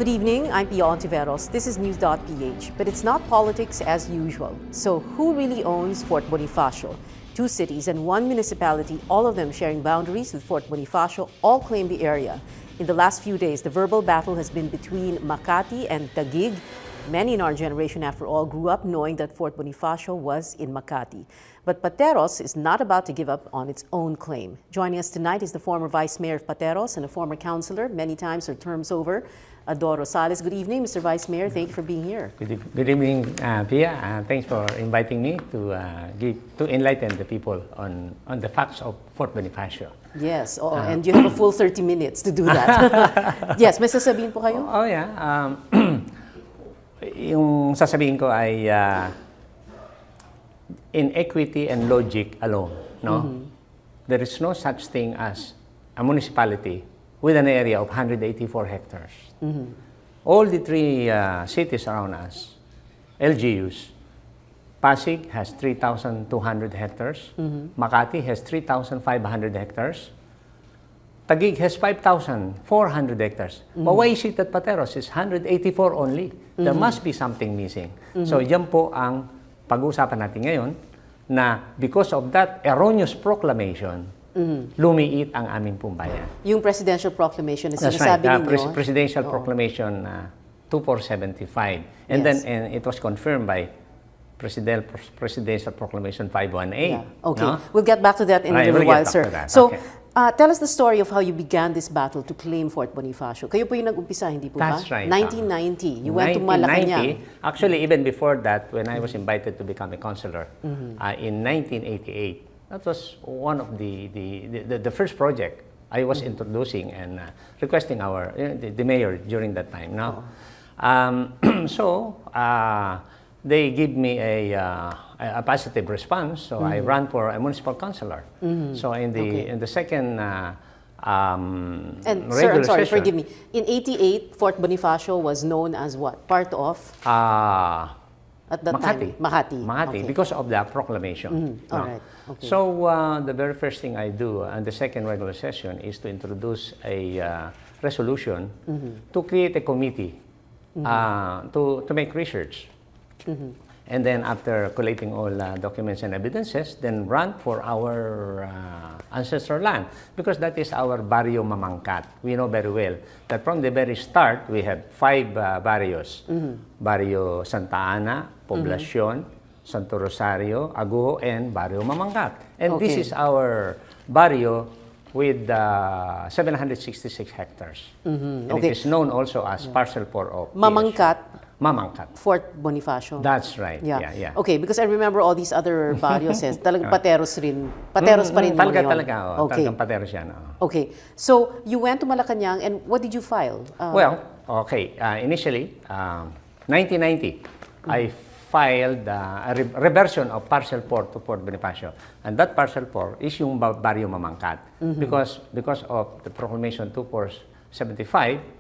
Good evening, I'm Pia Ontiveros. This is News.PH, but it's not politics as usual. So who really owns Fort Bonifacio? Two cities and one municipality, all of them sharing boundaries with Fort Bonifacio, all claim the area. In the last few days, the verbal battle has been between Makati and Taguig. Many in our generation, after all, grew up knowing that Fort Bonifacio was in Makati. But Pateros is not about to give up on its own claim. Joining us tonight is the former Vice Mayor of Pateros and a former councilor, many times her terms over, Ador Rosales. Good evening, Mr. Vice Mayor. Thank you for being here. Good evening, Pia. Thanks for inviting me to enlighten the people on the facts of Fort Bonifacio. Yes, and you have a full 30 minutes to do that. Yes, may sasabihin po kayo? Oh, yeah. Yung sasabihin ko ay in equity and logic alone, no? There is no such thing as a municipality with an area of 184 hectares. All the three cities around us, LGUs, Pasig has 3,200 hectares, Makati has 3,500 hectares, Taguig has 5,400 hectares. But why is it that Pateros is 184 only? There must be something missing. So yan po ang pag-uusapan natin ngayon na because of that erroneous proclamation, lumiit ang aming pong bayan. Yung presidential proclamation na That's sinasabi right. ninyo? Presidential proclamation 2475. And Yes. then it was confirmed by Presidential Proclamation 518. Yeah. Okay, no? we'll get back to that in a little while, sir. So, Okay. tell us the story of how you began this battle to claim Fort Bonifacio. Kayo po yung nag-umpisa, hindi po ba? That's right. 1990, you went to Malacanang. Actually, even before that, when I was invited to become a councilor in 1988, that was one of the first project I was introducing and requesting the mayor during that time. No? They give me a positive response, so I ran for a municipal councilor. So in the second And sir, regular I'm sorry, session, forgive me. In 88, Fort Bonifacio was known as what? Part of? At that Makati. time? Makati. Makati, Okay. because of the proclamation. All right. Okay. So the very first thing I do on the second regular session is to introduce a resolution to create a committee to make research. And then after collating all documents and evidences, then run for our ancestral land, because that is our barrio Mamangkat. We know very well that from the very start, we have 5 barrios. Barrio Santa Ana, Poblacion, Santo Rosario, Aguho, and Barrio Mamangkat. And this is our barrio with 766 hectares. And it is known also as Parcel 4 of Mamangkat. Fort Bonifacio. That's right. Yeah. Okay, because I remember all these other barrios, talagang Pateros rin. Pateros pa rin naman yun. Talaga. Okay. Talagang Pateros yan. Okay. So, you went to Malacanang, and what did you file? Initially, 1990, I filed a reversion of Parcel 4 to Fort Bonifacio. And that Parcel 4 is yung Barrio Mamangkat. Because of the Proclamation 2475,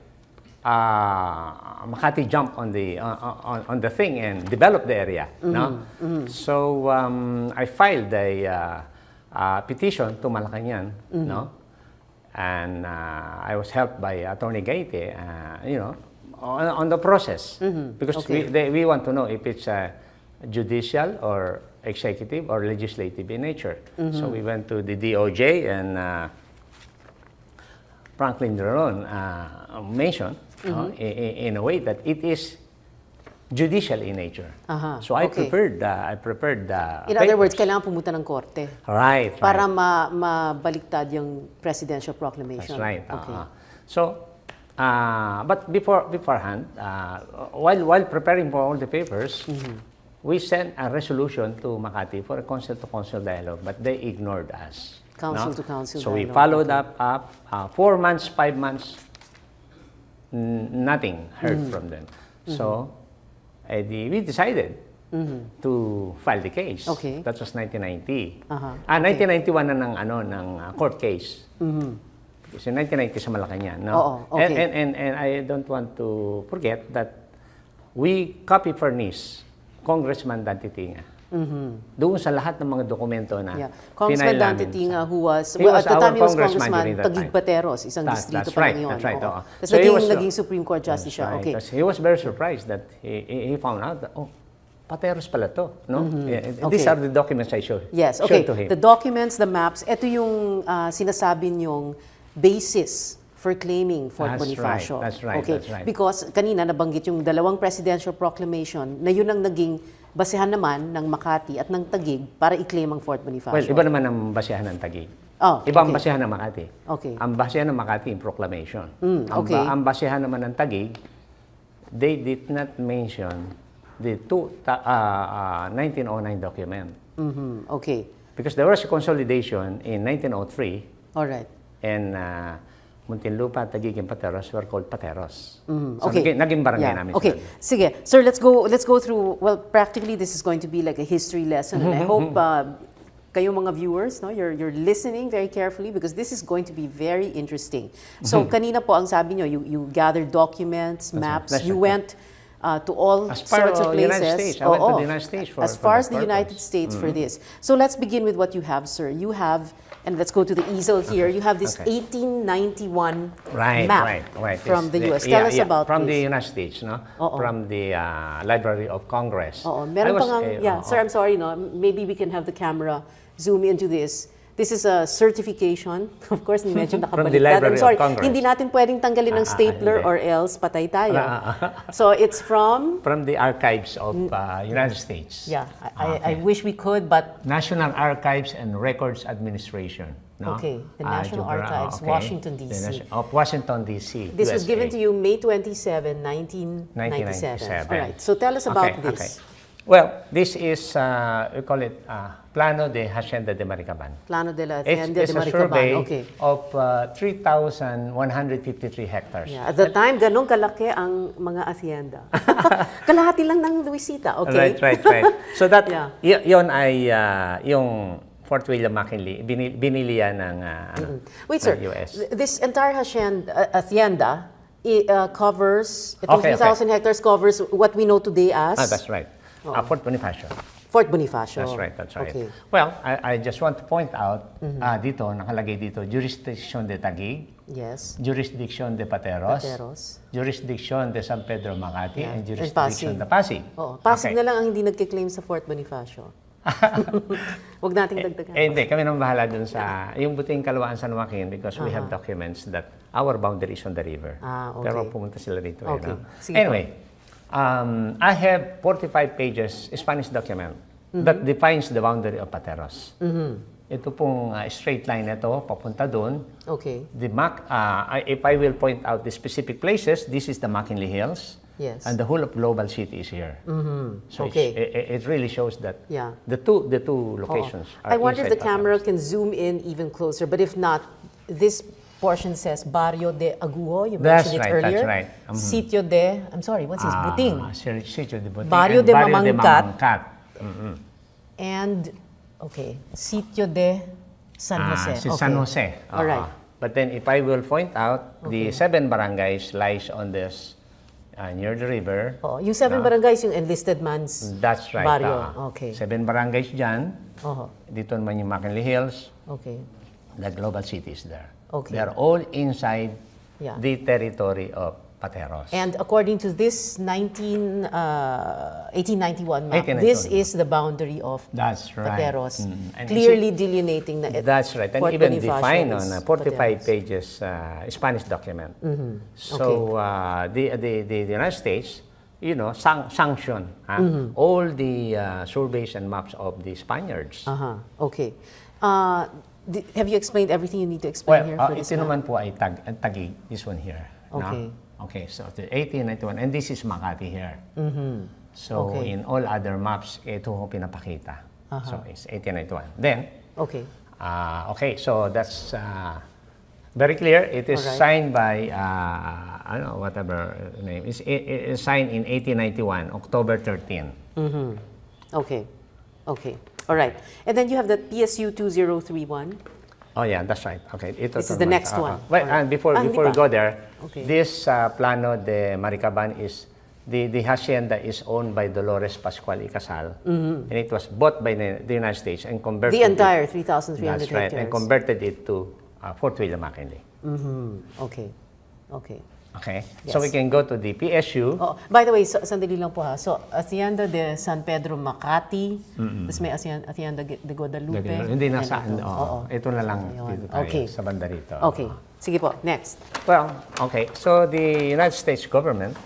Makati jumped on the thing and developed the area. No? So I filed a petition to Malacanang, no? And I was helped by Attorney Gaite, on the process, because we want to know if it's judicial or executive or legislative in nature. So we went to the DOJ, and Franklin Dron mentioned in a way that it is judicial in nature. So I prepared in other words, kailangan pumunta ng korte. Right. Para mabaliktad yung presidential proclamation. That's right. Okay. But beforehand, while preparing for all the papers, we sent a resolution to Makati for a council-to-council dialogue, but they ignored us. Council-to-council So we dialogue. followed up 4 months, 5 months, nothing heard from them. So we decided to file the case. Okay. That was 1990. 1991 na ng court case. Kasi 1990 sa Malacanang, no? Oo, okay. And I don't want to forget that we copy furnish Congressman Dante Tinga Doon sa lahat ng mga dokumento na Congressman final Dante namin Tinga, sa- who was, He well, was at the our time he was congressman Congressman during that Taguig time. Pateros, isang distrito That's pa right, lang yun. that's right, oo. Tapos So he was- naging Supreme Court Justice siya. Okay. Because he was very surprised that he found out that, oh, Pateros pala to, no? These are the documents I showed. Yes, okay. Showed to him. The documents, the maps, ito yung sinasabi niyong basis for claiming Fort That's Bonifacio. right, that's right, Okay. that's right. Because kanina nabanggit yung dalawang presidential proclamation na yun ang naging basehan naman ng Makati at ng Taguig para i-claim ang Fort Bonifacio. Well, iba naman ang basehan ng Taguig. Oh, Iba ang okay. basehan ng Makati. Okay. Ang basehan ng Makati, yung proclamation. okay. Ang basehan naman ng Taguig, they did not mention the 1909 document. Okay. Because there was a consolidation in 1903, All right. and Muntinlupa, Taguig, and Pateros were called Pateros. So Okay. naging barangay namin Okay. sila. Sige. Sir, let's go through, well, practically this is going to be like a history lesson. And I hope kayo mga viewers, no, you're listening very carefully because this is going to be very interesting. So kanina po ang sabi nyo, you gathered documents, maps, That's you right. went to all As far sorts of as the places. United States. I went to the United States for as far that as the United purpose. States for this. So let's begin with what you have, sir. You have, and let's go to the easel here. You have this Okay. 1891 Right, map right. from the US. Yeah, Tell us yeah, about from this. the United States, no? From the Library of Congress. Oo, meron I was, pa ngang, sir, I'm sorry, no? Maybe we can have the camera zoom into this. This is a certification. Of course, medyo nakabaliktad. Library I'm sorry, of Congress. hindi natin pwedeng tanggalin ng stapler hindi. or else patay tayo. So it's from, From the archives of United States. yeah, I wish we could, but National Archives and Records Administration. No? Okay, the National Archives, Washington, D.C. Of Washington, D.C. this was USA. given to you May 27, 1997. 1997. All right, so tell us about Okay, this. okay. Well, this is, we call it Plano de Hacienda de Maricaban. Plano de la It's, Hacienda it's de a survey Maricaban. Okay. of 3,153 hectares. Yeah, at the time, ganun kalaki ang mga hacienda. Kalahati lang ng Luisita, okay? Right. So that, Yeah. yun ay yung Fort William McKinley, binili yan ng Wait, sir. ng US. This entire hacienda covers, itong Okay, 3,000 hectares covers what we know today as That's right. Fort Bonifacio. Fort Bonifacio. That's right, that's right. Okay. Well, I just want to point out, dito, nakalagay dito, Jurisdiction de Taguig, Yes. Jurisdiction de Pateros, Pateros. Jurisdiction de San Pedro Makati, Yeah. and And Jurisdiction Pasig. de Pasig. Oh, Pasig Okay. na lang ang hindi nagkiklaim sa Fort Bonifacio. Huwag nating dagdagan. Hindi, kami nang bahala dun sa, yung buting Kalawaan San Joaquin, because we have documents that our boundary is on the river. Okay. Pero pumunta sila dito. Okay. No? Sige Anyway, I have 45 pages Spanish document that defines the boundary of Pateros. Ito pong straight line na ito, papunta doon. Okay. The if I will point out the specific places, this is the McKinley Hills. Yes. And the whole of Global City is here. So Okay. it really shows that Yeah. the two locations are I wonder if inside the camera Pateros. can zoom in even closer, but if not, this portion says Barrio de Agujo. You That's mentioned it right, that's earlier. right. Sitio de, I'm sorry, what's this? Buting. Sitio de Buting. Barrio and de Mamangkat. Mamangkat. And, okay, Sitio de San Jose. Si Okay. San Jose. All right. But then if I will point out, the 7 barangays lies on this, near the river. Oh, yung 7 barangays, yung enlisted man's That's right. barrio. Okay. 7 barangays dyan. Oh, Dito naman yung McKinley Hills. okay. The Global City is there. Okay. They are all inside Yeah. the territory of Pateros. And according to this 1891 map, 1891 this is the boundary of That's right. Pateros, And clearly delineating na That's right. And Fort even Bonifacio defined is on a 45 Pateros. pages Spanish document. So the United States, you know, sanction all the surveys and maps of the Spaniards. Okay. Have you explained everything you need to explain here for Ito this map? naman po ay Taguig, this one here. Okay. No? Okay, so the 1891, and this is Makati here. So Okay. in all other maps, ito ho pinapakita. So it's 1891. Then, Okay. okay, so that's very clear. It is Alright. signed by, I don't know, whatever name. It's signed in 1891, October 13. Okay. Okay. All right. And then you have the PSU 2031. Oh yeah, that's right. Okay, ito This is naman. the next one. Well, Alright. and before Hindi we pa. go there, Okay. this Plano de Maricaban is the hacienda is owned by Dolores Pascual y Casal, and it was bought by the United States and converted The entire it, 3,300 that's right, hectares. and converted it to Fort William McKinley. Okay. Okay. Okay, Yes. so we can go to the PSU. Oh, by the way, sandali lang po ha. So, Hacienda de San Pedro Makati, tapos may Hacienda de Guadalupe. Hindi na and saan. Ito na lang Ayun. dito tayo Okay. sa banda rito. Okay. Sige po, next. Well, okay. So the United States government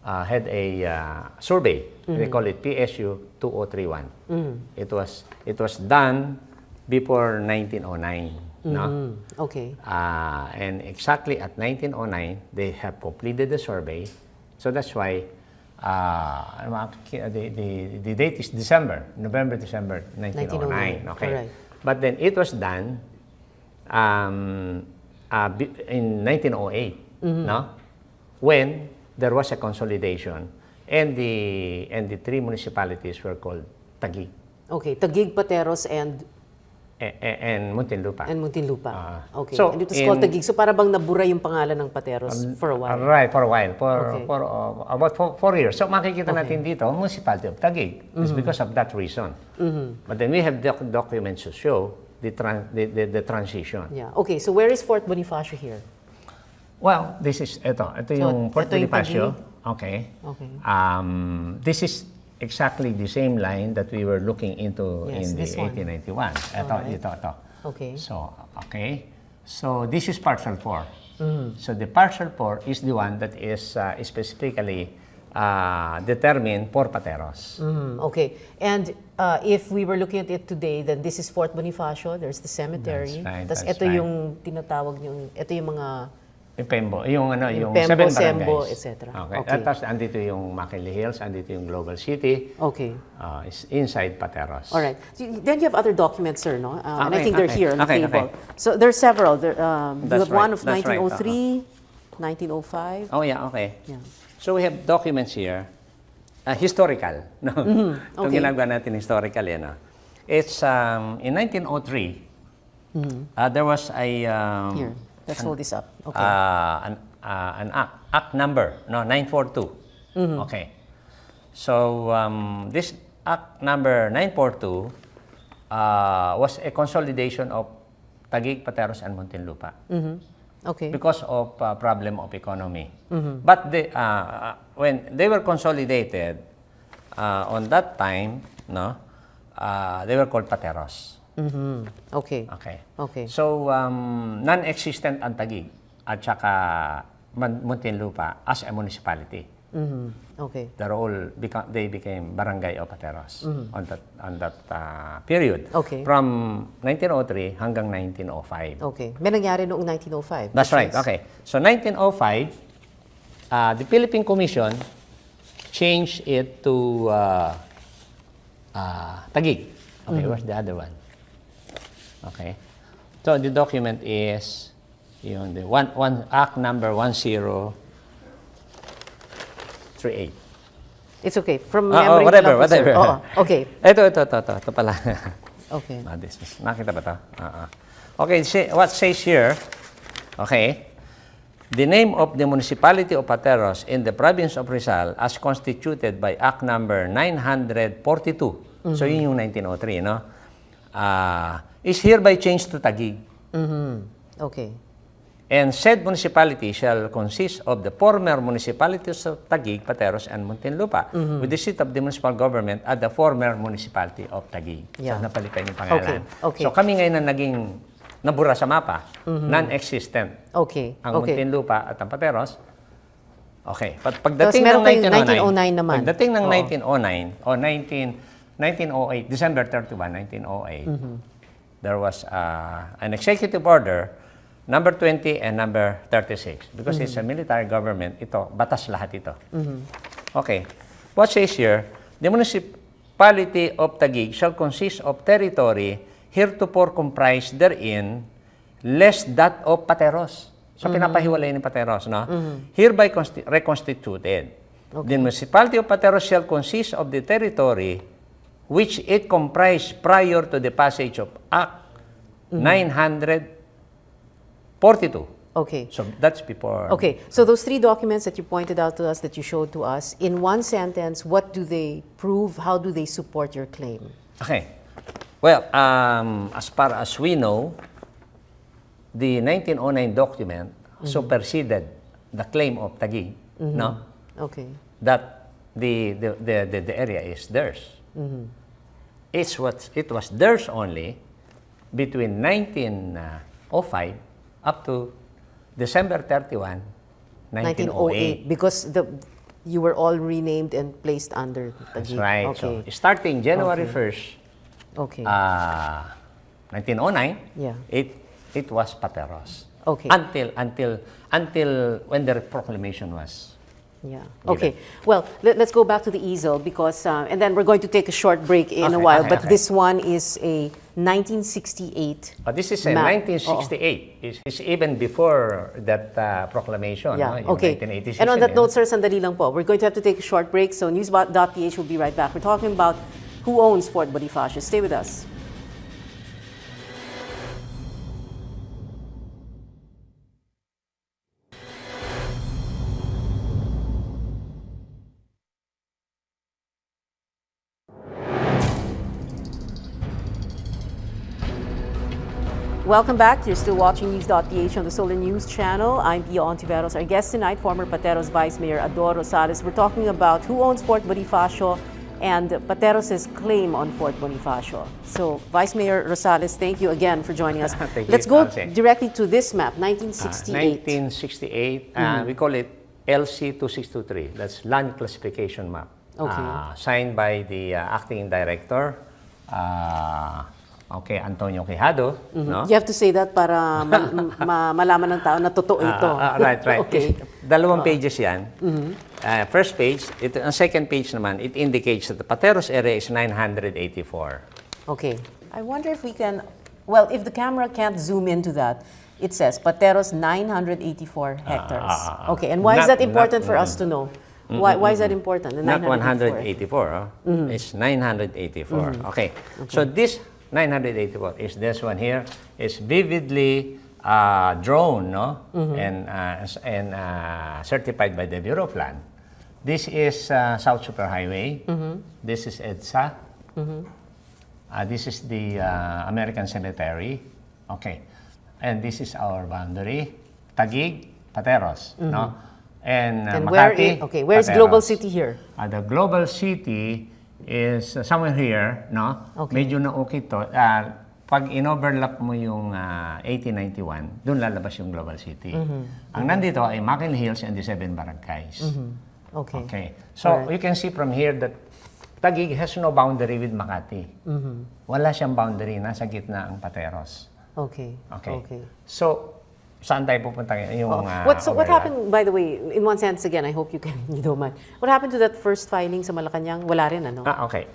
had a survey. They call it PSU 2031. It was done before 1909. No? Okay. And exactly at 1909, they have completed the survey. So that's why the date is November, December 1909. Okay. Alright. But then it was done in 1908, no? When there was a consolidation, and the three municipalities were called Taguig Okay, Taguig, Pateros, and Muntinlupa. Muntinlupa. Okay. so And it was called Taguig. So para bang nabura yung pangalan ng Pateros for a while? Right, for a while. Okay. For about 4 years. So makikita natin dito, Municipality of Taguig. It's because of that reason. But then we have documents to show the transition. Yeah. Okay, so where is Fort Bonifacio here? Well, this is, ito yung Fort ito yung Bonifacio. Okay. Okay. This is exactly the same line that we were looking into Yes, in the this one. 1891. Ito. Okay. So, okay. So, this is parcel 4. So, the parcel 4 is the one that is specifically determined for Pateros. Okay. And if we were looking at it today, then this is Fort Bonifacio. There's the cemetery. That's right, Tapos that's ito right. yung tinatawag yung, ito yung mga Yung Pembo, yung Pembo, 7 Sembo, barangays. etc. Okay. Okay. At tapos andito yung McKinley Hills, andito yung Global City. Okay. Is inside Pateros. All right. Then you have other documents, sir, no? And I Okay, think they're okay. here on the Okay, table. okay. So there's several. There, you That's have one right, of that's right. 1903, 1905. Oh yeah, okay. Yeah. So we have documents here, historical. No? Itong Okay. ginagawa natin historical yan. No? It's in 1903. There was a Here. Let's hold this up. Okay. an act number, no, 942. Okay. So this act number 942 was a consolidation of Taguig, Pateros, and Muntinlupa. Okay. Because of problem of economy. But when they were consolidated, on that time, no, they were called Pateros. Okay. Okay. Okay. So, non-existent ang Taguig at saka Muntinlupa as a municipality. Okay. They became barangay of Pateros on that period. Okay. From 1903 hanggang 1905. Okay. May nangyari noong 1905. That's right. Yes. Okay. So 1905, the Philippine Commission changed it to Taguig. Okay, where's the other one? Okay. So the document is the Act number 1038. It's okay. From memory whatever. lang po, sir. Oo. Okay. Ito pala. Okay. Nakita ba ito? Okay, what says here, okay, the name of the municipality of Pateros in the province of Rizal as constituted by Act number 942. So yun yung 1903, no? Is hereby changed to Taguig. Okay. And said municipality shall consist of the former municipalities of Taguig, Pateros, and Muntinlupa, with the seat of the municipal government at the former municipality of Taguig. Yeah. So napalitan yung pangalan. Okay. So kami ngayon na naging nabura sa mapa, non-existent. Okay. Ang Okay. Muntinlupa at ang Pateros. Okay. Tapos Pagdating meron ng kayong 1909, 1909 naman. Pagdating ng Oo. 1909 o 1908, December 31, 1908, there was an executive order number 20 and number 36. Because it's a military government, ito, batas lahat ito. Okay. What says here, the municipality of Taguig shall consist of territory heretofore comprised therein, less that of Pateros. So, pinapahiwalay ni Pateros, no? Hereby reconstituted. The municipality of Pateros shall consist of the territory which it comprised prior to the passage of Act 942. Okay. So that's before. Okay. So those 3 documents that you pointed out to us, that you showed to us, in one sentence, what do they prove? How do they support your claim? Okay. Well, as far as we know, the 1909 document superseded the claim of Taguig, no? Okay. That the area is theirs. It was theirs only between 1905 up to December 31, 1908. Because you were all renamed and placed under That's Taguig. right. Okay. So starting January 1st, Okay. 1909, Yeah. it was Pateros. Okay. Until when the proclamation was. Yeah. Given. Okay. Well, let's go back to the easel because, and then we're going to take a short break in a while. But this one is a 1968. But this is a map. 1968. It's even before that proclamation. Yeah. No? Okay. 1986 And on that note, sir, sandali lang po. We're going to have to take a short break. So News.PH will be right back. We're talking about who owns Fort Bonifacio. Stay with us. Welcome back. You're still watching News.PH on the Solar News channel. I'm Pia Ontiveros. Our guest tonight, former Pateros Vice Mayor Ador Rosales. We're talking about who owns Fort Bonifacio and Pateros' claim on Fort Bonifacio. So, Vice Mayor Rosales, thank you again for joining us. Let's go directly to this map, 1968. 1968, we call it LC2623. That's Land Classification Map. Okay. Signed by the acting director, Antonio Quijado. No? You have to say that para malaman ng tao na totoo ito. Right. Okay. Dalawang pages yan. First page, ang second page naman, it indicates that the Pateros area is 984. Okay. I wonder if we can, well, if the camera can't zoom into that, it says Pateros 984 hectares. Okay, and why is that important for us to know? Why is that important? The Not 184, it's 984. Okay, so this 984 is this one here. It's vividly drawn, no, and certified by the Bureau of Land. This is South Superhighway. This is EDSA. This is the American Cemetery. Okay, and this is our boundary. Taguig, Pateros, no, and Makati. Where's Global City here? The Global City is somewhere here, no? Okay. Medyo na-okay to. Pag in-overlap mo yung 1891, doon lalabas yung Global City. Ang nandito ay Makin Hills and the 7 barangays. Okay. So, you can see from here that Taguig has no boundary with Makati. Wala siyang boundary, nasa gitna ang Pateros. Okay. So, saan tayo pupunta yung what happened, by the way, in one sense again, I hope you don't mind. What happened to that first filing sa Malacanang? Wala rin, ano? Okay.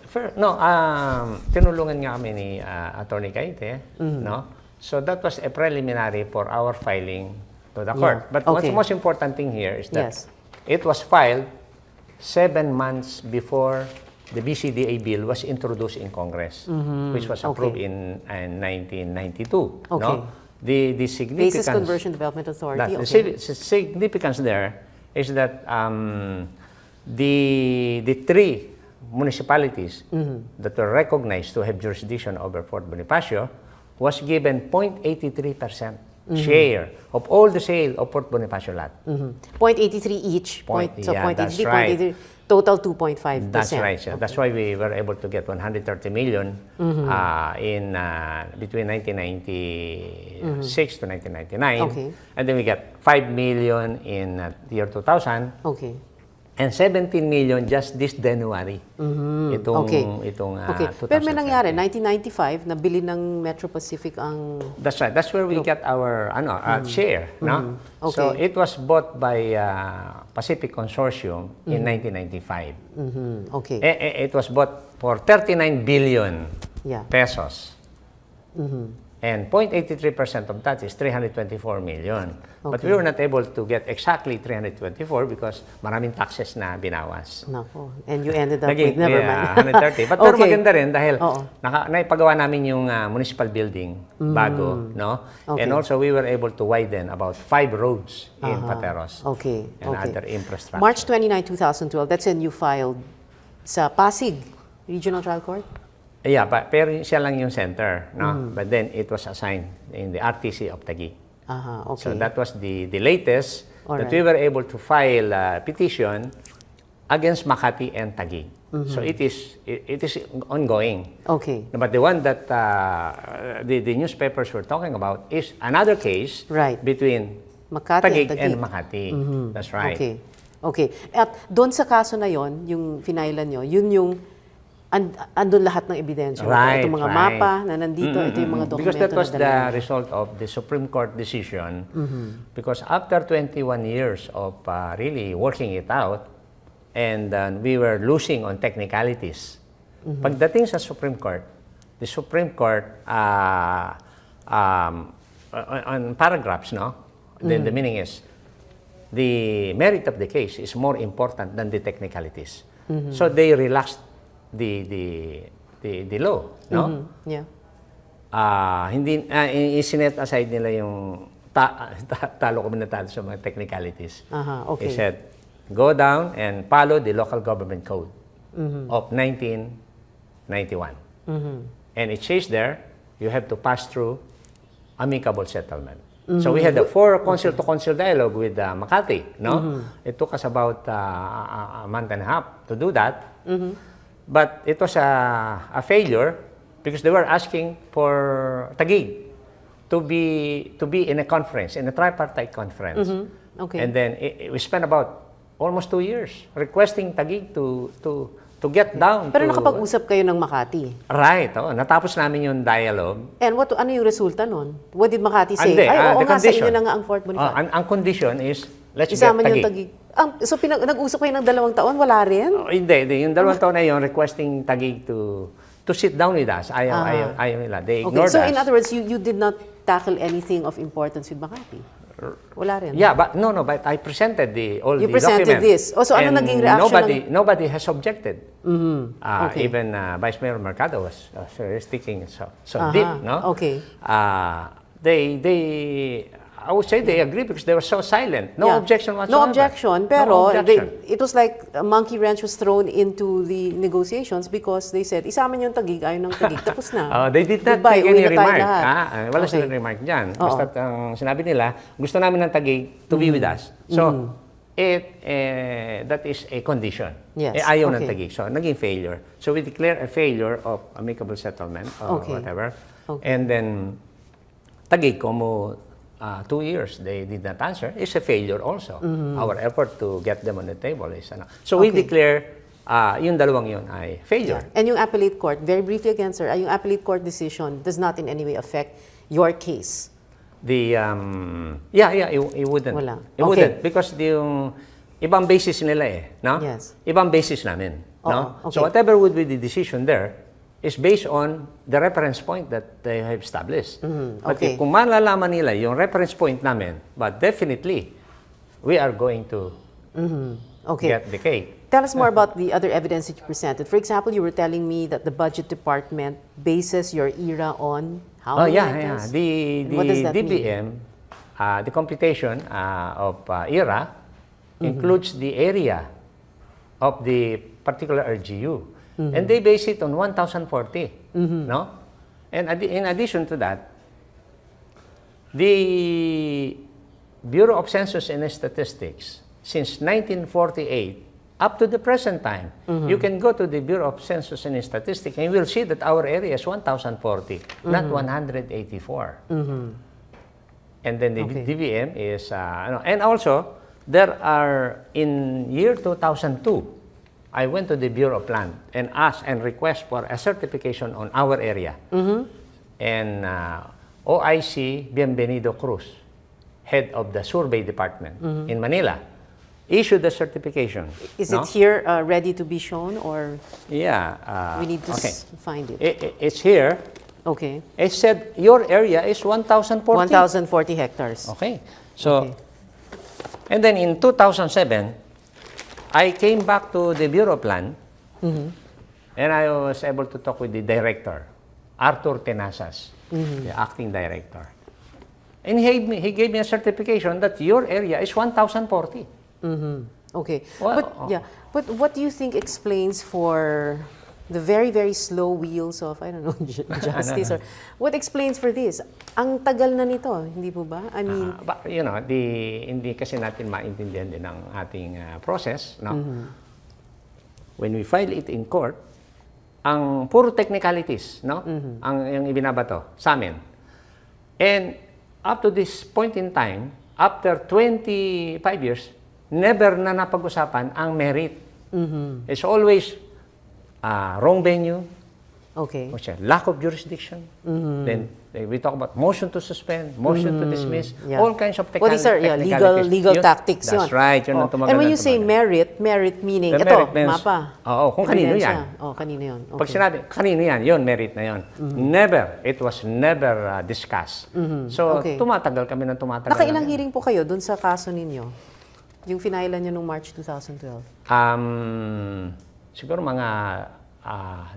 Tinulungan nga kami ni Attorney Caite, no? So that was a preliminary for our filing to the court. But what's the most important thing here is that it was filed 7 months before the BCDA bill was introduced in Congress, which was approved in 1992. No? The significance... Basis Conversion Development Authority. The significance there is that the 3 municipalities that were recognized to have jurisdiction over Fort Bonifacio was given 0.83% share of all the sale of Fort Bonifacio lot. 0.83 each. So 0.83, right. 0.83, total 2.5%. That's right. So that's why we were able to get 130 million in between 1996 to 1999. And then we got 5 million in the year 2000. And 17 million just this January. Itong 2007. Pero may nangyari, 1995, nabili ng Metro Pacific ang... That's right. That's where we got our share. No? So it was bought by Pacific Consortium in 1995. It was bought for 39 billion pesos. And 0.83% of that is 324 million. But we were not able to get exactly 324 because maraming taxes na binawas. Nako. And you ended up with, never mind. 130. But pero maganda rin dahil naipagawa namin yung municipal building bago, no? And also we were able to widen about 5 roads in Pateros. And other infrastructure. March 29, 2012, that's when you filed sa Pasig Regional Trial Court? Yeah, pero siya lang yung center, no? But then it was assigned in the RTC of Taguig. So that was the latest that we were able to file a petition against Makati and Taguig. So it is ongoing. But the one that the newspapers were talking about is another case between Taguig and Makati. That's right. At doon sa kaso na yon, yung finailan nyo, yun yung andun lahat ng ebidensya. Ito mga mapa na nandito, ito yung mga dokumento. Because that was the result of the Supreme Court decision. Because after 21 years of really working it out, and we were losing on technicalities. Pagdating sa Supreme Court, the Supreme Court, on paragraphs, no? Then the meaning is, the merit of the case is more important than the technicalities. So they relaxed the law, no? Hindi isinet aside nila yung talo kami na talo sa mga technicalities. They said, go down and follow the local government code of 1991. And it says there, you have to pass through amicable settlement. So we had a 4 council-to-council dialogue with Makati, no? It took us about a month and a half to do that. But it was a failure because they were asking for Taguig to be in a conference, in a tripartite conference. And then we spent about almost 2 years requesting Taguig to get down. Pero nakapag-usap kayo ng Makati. Right. Natapos namin yung dialogue. And ano yung resulta nun? What did Makati say? Oo nga, sa inyo na nga ang Fort Bonifacio. Ang condition is, let's isama get Taguig. So nag-usap kayo ng 2 taon? Wala rin? Hindi. Yung 2 taon na yun, requesting Taguig to sit down with us. Ayaw nila. They ignored us. So in other words, you did not tackle anything of importance with Makati? Wala rin? Yeah, but but I presented all the documents. You presented this. So ano naging reaction? Nobody has objected. Even Vice Mayor Mercado was sticking so deep, no? I would say they agree because they were so silent. No objection whatsoever. No objection, pero it was like a monkey wrench was thrown into the negotiations because they said, isama niyo yung Taguig, ayaw ng Taguig, tapos na. They did not take any remark. Wala silang remark dyan. Basta ang sinabi nila, gusto namin ng Taguig to be with us. So, that is a condition. Ayaw ng Taguig. So, naging failure. So, we declare a failure of amicable settlement or whatever. And then, Taguig, como 2 years, they did not answer. It's a failure also. Our effort to get them on the table is so we declare yung dalawang yun ay failure. And yung appellate court, very briefly again, sir, yung appellate court decision does not in any way affect your case? It wouldn't. Wala. It wouldn't because yung ibang basis nila no? Yes. Ibang basis namin, no? So whatever would be the decision there is based on the reference point that they have established. But kung malalaman nila yung reference point namin, but definitely, we are going to get the cake. Tell us more about the other evidence that you presented. For example, you were telling me that the budget department bases your ERA on how many items? What does that DBM, the computation of ERA includes the area of the particular RGU. And they base it on 1,040, no? And in addition to that, the Bureau of Census and Statistics, since 1948 up to the present time, you can go to the Bureau of Census and Statistics and you will see that our area is 1,040, not 184. And then the DBM is, and also, there are, in year 2002, I went to the Bureau of Land and asked and request for a certification on our area. And OIC Bienvenido Cruz, head of the survey department in Manila, issued the certification. Is it here ready to be shown or? Yeah. We need to find it. It's here. Okay. It said your area is 1,040. 1,040 hectares. Okay. So, and then in 2007, I came back to the Bureau of Land, and I was able to talk with the director, Arthur Tenasas, the acting director. And he gave me a certification that your area is 1,040. Okay. Well, But what do you think explains for the very, very slow wheels of, I don't know, justice? Or what explains for this? Ang tagal na nito, hindi po ba? I mean... But, you know, hindi kasi natin maintindihan din ang ating process. No? When we file it in court, ang puro technicalities, no? Yung ibinabato sa amin. And up to this point in time, after 25 years, never na napag-usapan ang merit. It's always wrong venue, lack of jurisdiction. Then we talk about motion to suspend, motion to dismiss, all kinds of technicalities. Legal tactics. That's right. Yun ang tumagal. And when you say merit meaning, ito, mapa. Oo, kung kanino yan. Kanino yun. Pag sinabi, kanino yan, yun, merit na yun. Never. It was never discussed. So, tumatagal kami ng tumatagal. Nakailang hearing po kayo dun sa kaso ninyo? Yung finailan nyo noong March 2012? Siguro mga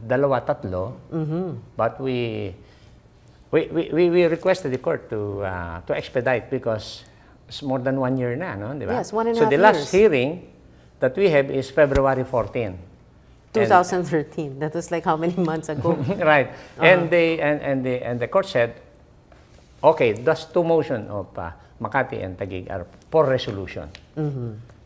dalawa, tatlo. But we requested the court to expedite because it's more than 1 year na, no? Di ba? Yes, 1.5 years. So the last hearing that we have is February 14. 2013. That was like how many months ago? Right. And the court said, okay, those two motions of Makati and Taguig are for resolution.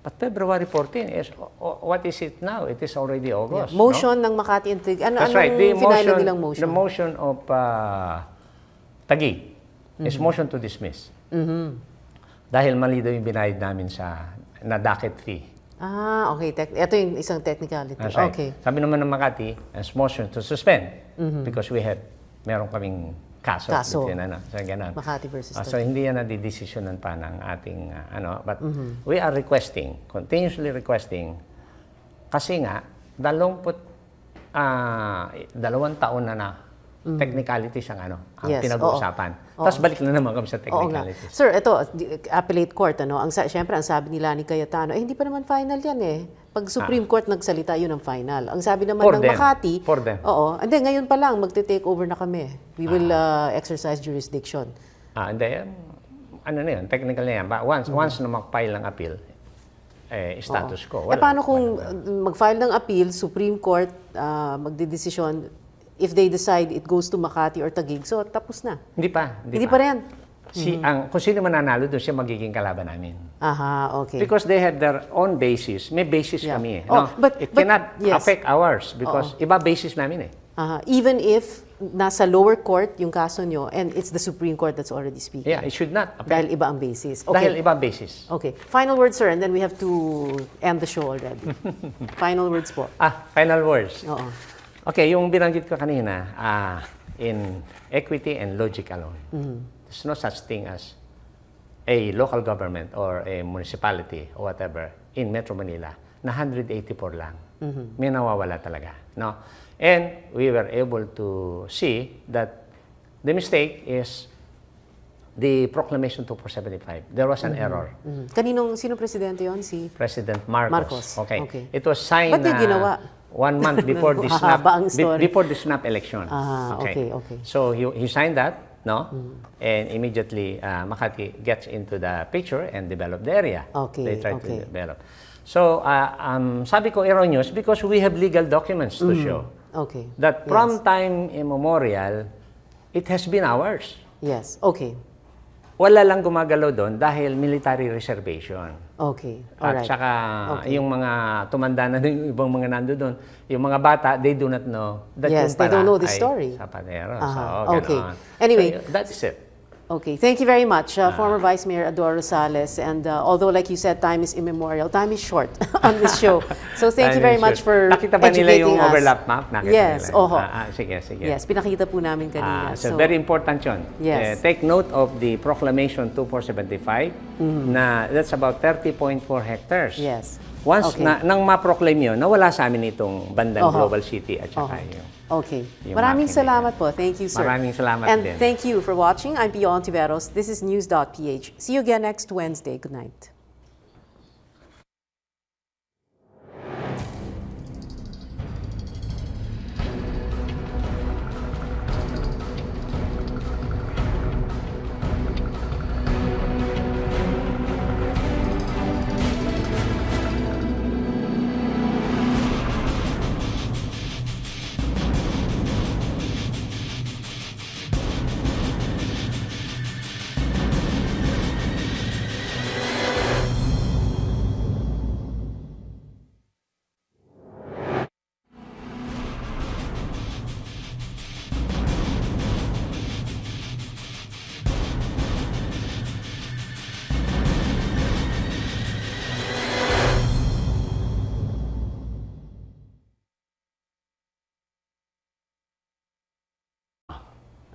But February 14 is, what is it now? It is already August. Motion ng Makati and Taguig. That's right. Nilang motion? The motion of Taguig is motion to dismiss. Dahil mali daw yung binayad namin na docket fee. Okay. Ito yung isang technicality. That's right. Okay. Sabi naman ng Makati, is motion to suspend because meron kaming kaso. Between, so, Makati versus so, hindi yan nadidesisyonan pa ng ating, but we are requesting, continuously requesting, kasi nga, 22 taon na technicalities ang pinag-uusapan. Tapos balik na naman kami sa technicalities. Sir, ito, appellate court, siyempre, ang sabi nila ni Cayetano, hindi pa naman final yan eh. Pag Supreme Court nagsalita, yun ang final. Ang sabi naman ng Makati, hindi, ngayon pa lang, magte-take over na kami. We will exercise jurisdiction. Hindi, na yun, technical na yan. But once na mag-file ng appeal, status quo. Paano kung mag-file ng appeal, Supreme Court, magdidesisyon, if they decide it goes to Makati or Taguig, so tapos na? Hindi pa rin? Kung sino mananalo doon, siya magiging kalaban namin. Okay. Because they have their own basis. May basis kami. It cannot affect ours because iba basis namin eh. Even if nasa lower court yung kaso nyo and it's the Supreme Court that's already speaking. Yeah, it should not affect. Dahil iba ang basis. Dahil iba ang basis. Okay. Final words, sir, and then we have to end the show already. Final words po. Final words. Okay, yung binanggit ko kanina, in equity and logic alone. There's no such thing as a local government or a municipality or whatever in Metro Manila na 184 lang. May nawawala talaga. No? And we were able to see that the mistake is the Proclamation 2475. There was an error. Sino presidente yon? Si President Marcos. Okay. It was signed Ba't yung ginawa? 1 month before the snap election. Okay. So he signed that, no? And immediately Makati gets into the picture and develop the area. They try to develop. So sabi ko erroneous because we have legal documents to show that from time immemorial, it has been ours. Yes. Okay. Wala lang gumagalaw doon dahil military reservation. Okay. At saka yung mga tumanda na yung ibang mga nando doon, yung mga bata, they do not know that yung pala they don't know the story. Sapadero. Anyway, so, that's it. Okay, thank you very much, former Vice Mayor Ador Rosales. And although, like you said, time is immemorial, time is short on this show. So thank you very much for Nakita ba nila yung overlap map? Yes, sige. Yes, pinakita po namin kanina. So very important yun. Yes. Take note of the Proclamation 2475 na that's about 30.4 hectares. Yes. Once Okay. nang ma-proclaim yun, nawala sa amin itong bandang Global City at saka yung... Okay. Yung Maraming makinig. salamat po. Thank you, sir. Maraming salamat and din. thank you for watching. I'm Bonifacio. This is News.PH. See you again next Wednesday. Good night.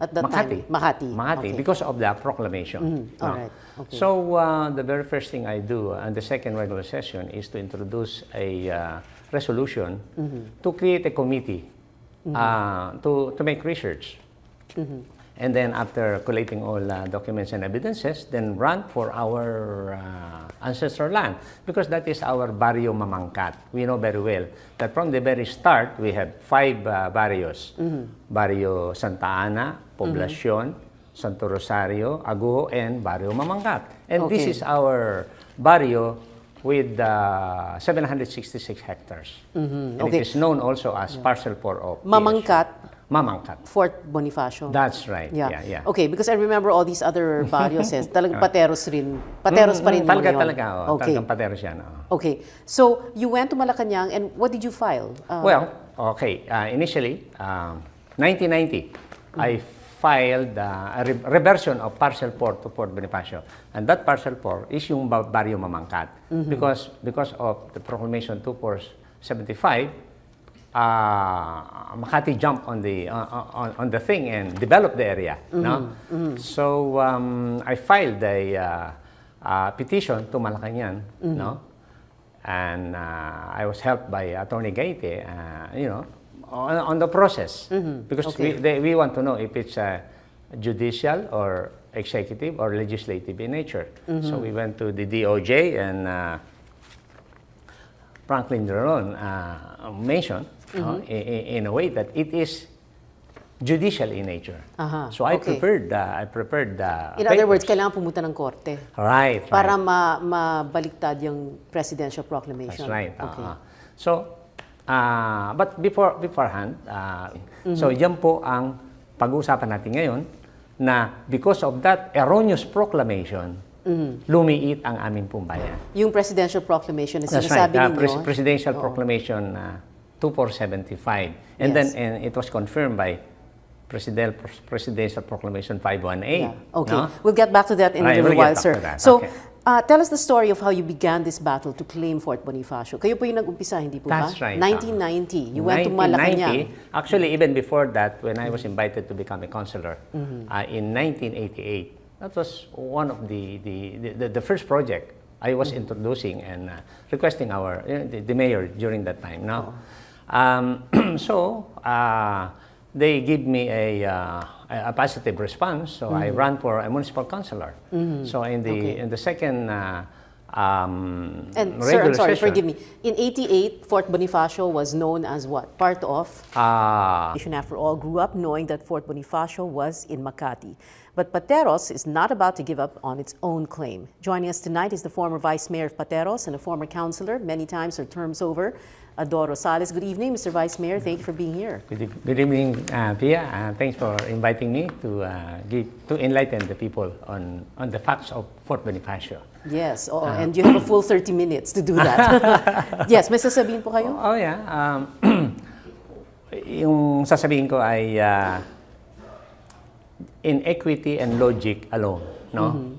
At that time, Makati. Makati, Okay. because of the proclamation. All right. Okay. So, the very first thing I do on the second regular session is to introduce a resolution to create a committee to make research. And then after collating all documents and evidences, then run for our ancestral land, because that is our barrio Mamangkat. We know very well that from the very start, we have 5 barrios. Barrio Santa Ana, Poblacion, Santo Rosario, Aguho, and Barrio Mamangkat. And this is our barrio with 766 hectares. And it is known also as Parcel 4 of Mamangkat, Mamangkat. Fort Bonifacio. That's right. Yeah. Yeah. Okay, because I remember all these other barrios, talagang pateros rin. Pateros pa rin yung mga yun. Talaga. Okay. Talagang pateros yan. Okay. So, you went to Malacanang and what did you file? Well, okay. Initially, 1990, I filed a reversion of Parcel 4 to Fort Bonifacio. And that Parcel 4 is yung Barrio Mamangkat. Because of the Proclamation 2475, Makati jumped on the thing and developed the area. No? So I filed a petition to Malacanang, no? And I was helped by Attorney Gaite, on the process, because we want to know if it's judicial or executive or legislative in nature. So we went to the DOJ, and Franklin Drilon mentioned in a way that it is judicial in nature. So I prepared the In other words, kailangan pumunta ng korte. Right. Para mabaliktad yung presidential proclamation. That's right. Okay. So, but beforehand, so yan po ang pag-uusapan natin ngayon, na because of that erroneous proclamation, lumiit ang aming pong bayan. Yung presidential proclamation na That's sinasabi right. ninyo. Presidential Proclamation 2475. And Yes. then it was confirmed by Presidential Proclamation 518. Yeah. Okay. No? We'll get back to that in a Right, little we'll while, get sir. back to that. So, Okay. tell us the story of how you began this battle to claim Fort Bonifacio. Kayo po yung nag-umpisa, hindi po ba? That's right. 1990. You went to Malacanang. Actually, even before that, when I was invited to become a counselor in 1988, that was one of the first project I was introducing and requesting the mayor during that time. No? So they give me a positive response. So I ran for a municipal councilor. So in the second And sir, regular I'm sorry, session, forgive me. In 88, Fort Bonifacio was known as what? Part of? After all, grew up knowing that Fort Bonifacio was in Makati. But Pateros is not about to give up on its own claim. Joining us tonight is the former Vice Mayor of Pateros and a former councilor, many times her terms over, Ador Rosales. Good evening, Mr. Vice Mayor. Thank you for being here. Good evening, Pia. Thanks for inviting me to enlighten the people on the facts of Fort Bonifacio. Yes, and you have a full 30 minutes to do that. Yes, may sasabihin po kayo? Oh yeah. Yung sasabihin ko ay in equity and logic alone, no?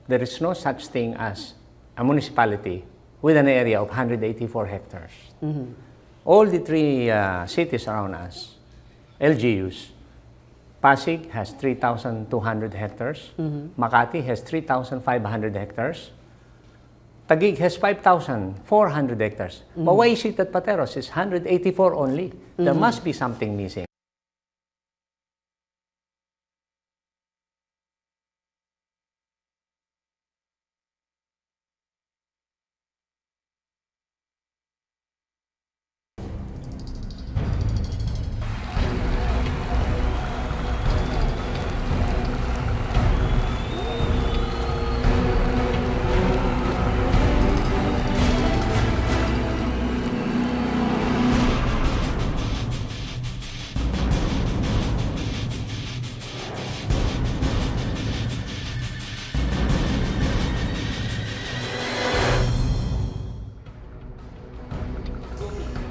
There is no such thing as a municipality with an area of 184 hectares. All the 3 cities around us, LGUs, Pasig has 3,200 hectares, Makati has 3,500 hectares, Taguig has 5,400 hectares. But why is it that Pateros is 184 only? There must be something missing.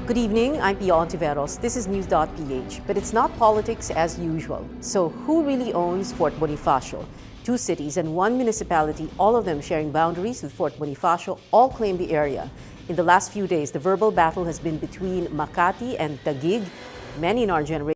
Good evening, I'm Pia Ontiveros. This is News.PH, but it's not politics as usual. So who really owns Fort Bonifacio? 2 cities and 1 municipality, all of them sharing boundaries with Fort Bonifacio, all claim the area. In the last few days, the verbal battle has been between Makati and Taguig. Many in our generation